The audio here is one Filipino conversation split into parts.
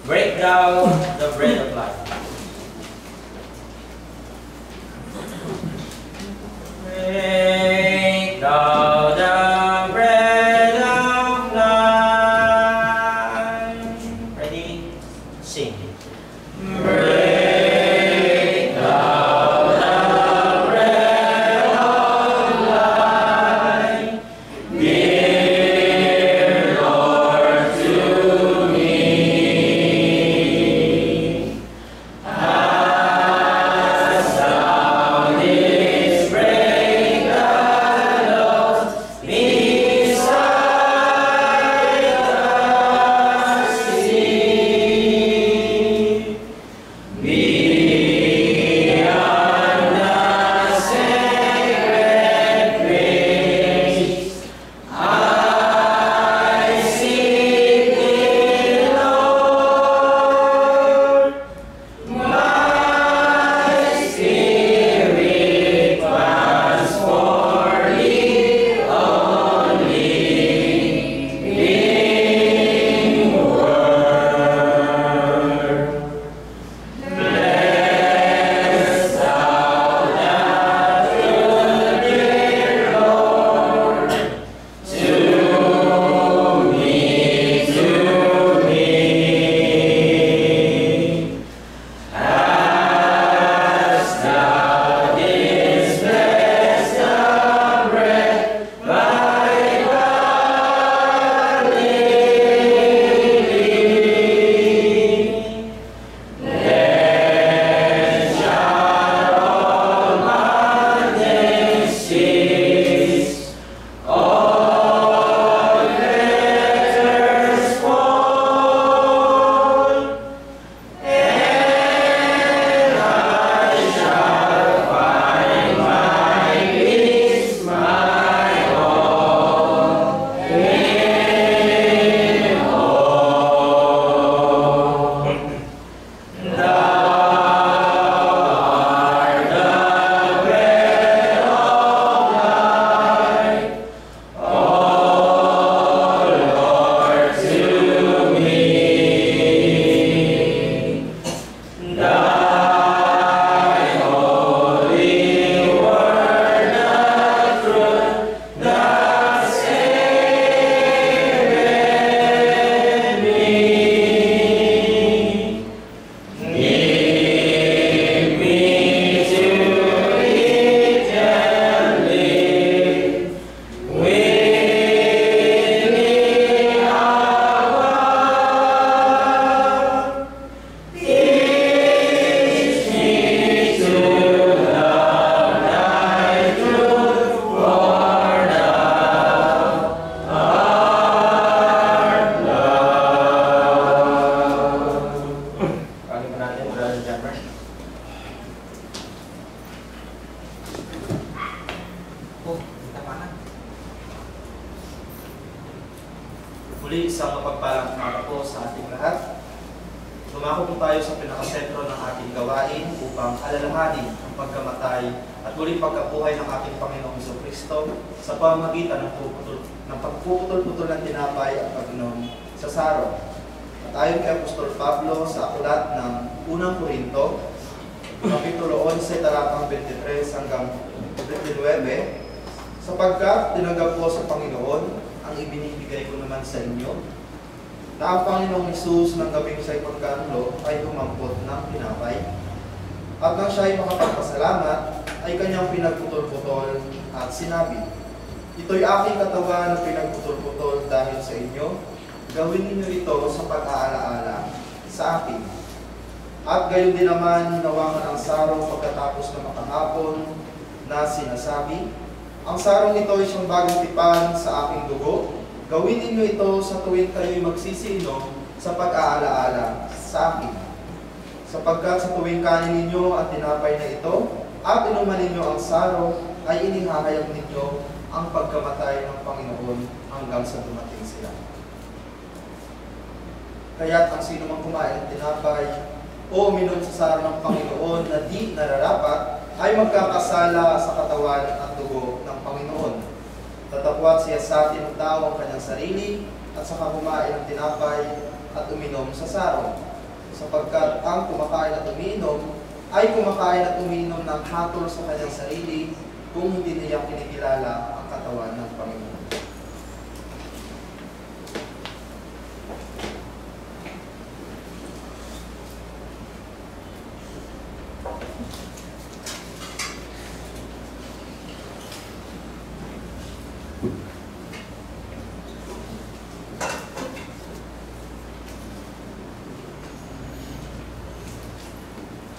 break down the bread of life. Break down the bread of life. Ready? Sing. Break down the bread of life. Dear Lord, to me. As thou didst break the loaves beside the sea, beyond the sacred grace, I seek thee, Lord. My spirit pants for thee only, living word. Bless thou the truth, dear Lord, to me. As thou didst bless the bread by Galilee, then shall all madness cease, all fetters fall, and I shall find my peace, my all in all. Thou art the bread of life, O Lord, to me. Thy holy word, the truth, the saved me. Give me to eat and live with thee above. Teach me to love thy truth, for thou art love. Kali pa natin, Brother Jammer. Muli, isang mapagpalang umaga po sa ating lahat. Dumako po tayo sa pinakasentro ng ating gawain upang alalahanin ang pagkamatay at muling pagkabuhay ng ating Panginoong Jesucristo sa pamamagitan ng pagpuputol-putol ng tinapay at pag-inom sa saro. At ayon kay Apostol Pablo sa aklat ng Unang Korinto, Kapitulo 11, talatang 23 hanggang 29, sapagkat tinanggap ko sa Panginoon ang ibinibigay ko naman sa inyo, na ang Panginoong Hesus ng gabing siya'y pagkanulo ay umampot ng tinapay, at nang siya'y makapagpasalamat ay kanyang pinagputol-putol at sinabi, ito'y aking katawan na pinagputol-putol dahil sa inyo, gawin ninyo ito sa pag-aalaala sa akin. At gayon din naman hinawakan ang sarong pagkatapos na makahapon na sinasabi, ang sarong ito ay siyang bagong tipan sa aking dugo. Gawin ninyo ito sa tuwing kayo'y magsisiinom sa pag-aalaala sa akin. Sapagkat sa tuwing kanin ninyo at tinapay na ito, at inuman ninyo ang sarong, ay inihahayag ninyo ang pagkamatay ng Panginoon hanggang sa dumating sila. Kaya't ang sino mang kumain ng tinapay o uminom sa sarong ng Panginoon na di nararapat, ay magkakasala sa katawan at dugo ng Panginoon. Tatakwat siya sa tinutao ang kanyang sarili at saka kumain ng tinapay at uminom sa sarong. sapagkat ang kumakain at umiinom ay kumakain at umiinom ng hatol sa kanyang sarili kung hindi niya kinikilala ang katawan ng Panginoon.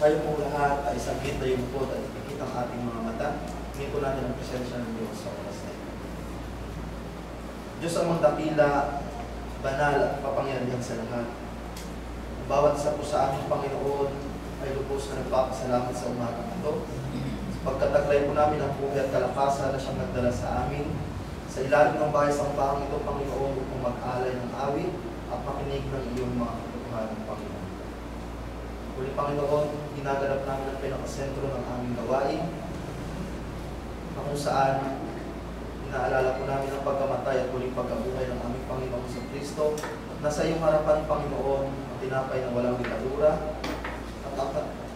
Kayo po lahat ay saglit na yung po at ipikit ang ating mga mata. Hingin po natin ang presensya ng Diyos sa oras na ito. Diyos ang dakila, banal at kapangyarihan sa lahat. Ang bawat isa po sa aming Panginoon ay lubos na nagpapasalamat sa umagang ito. Pagkataglay po namin ang buhay at kalakasan na siyang nagdala sa amin. Sa ilalim ng bayas ang bahang ito, Panginoon, upang mag-alay ng awit at makinig ng iyong mga katotohanan, Panginoon. Uli, Panginoon, ginaganap namin ang pinakasentro ng aming gawain, na kung saan inaalala po namin ang pagkamatay at muling pagkabuhay ng aming Panginoon sa Kristo, at nasa iyong harapan, Panginoon, ang tinapay na walang likadura,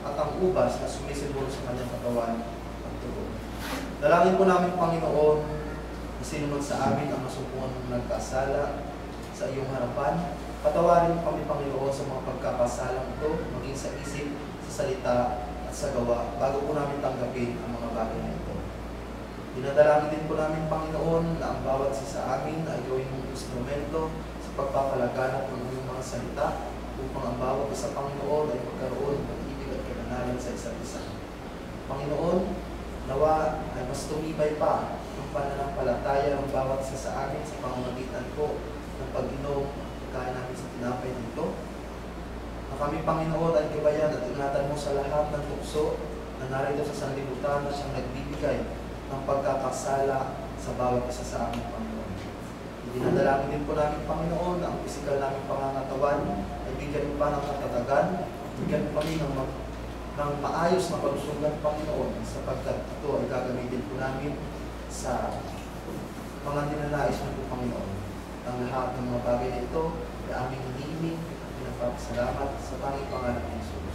at ang ubas na sumisibol sa kanyang katawan at tugon. Dalangin po namin, Panginoon, na sino man sa amin ang masumpungan ng nagkasala sa iyong harapan. Patawarin mo kami, Panginoon, sa mga pagkakasalang ito, maging sa isip, sa salita, at sa gawa, bago po namin tanggapin ang mga bagay na ito. Dinadalangin din po namin, Panginoon, na ang bawat isa sa amin ay gawin mong instrumento sa pagpapalaganap ng iyong mga salita, upang ang bawat isa, Panginoon, ay magkaroon ng pag-ibig at kabanalan sa isa't isa. Panginoon, nawa ay mas tumibay pa ang pananampalataya ng bawat isa sa amin sa pamamagitan ko ng pag-inom kaya namin sa tinapay dito. Na kami, Panginoon, ay gabayan at ingatan mo sa lahat ng tukso na narito sa sanlibutan na siyang nagbibigay ng pagkakasala sa bawat isa sa aming Panginoon. Dinadalangin din po namin, Panginoon, na ang pisikal naming pangangatawan ay bigyan mo pa ng katatagan, bigyan mo kami ng maayos na pagsusugan, Panginoon, sapagkat ito ay gagamitin po namin sa mga dinanais mo po, Panginoon. Ang lahat ng mga bagay na ito ay aming hinihiling at pinagpapasalamat sa panging pangalan ng Jesus.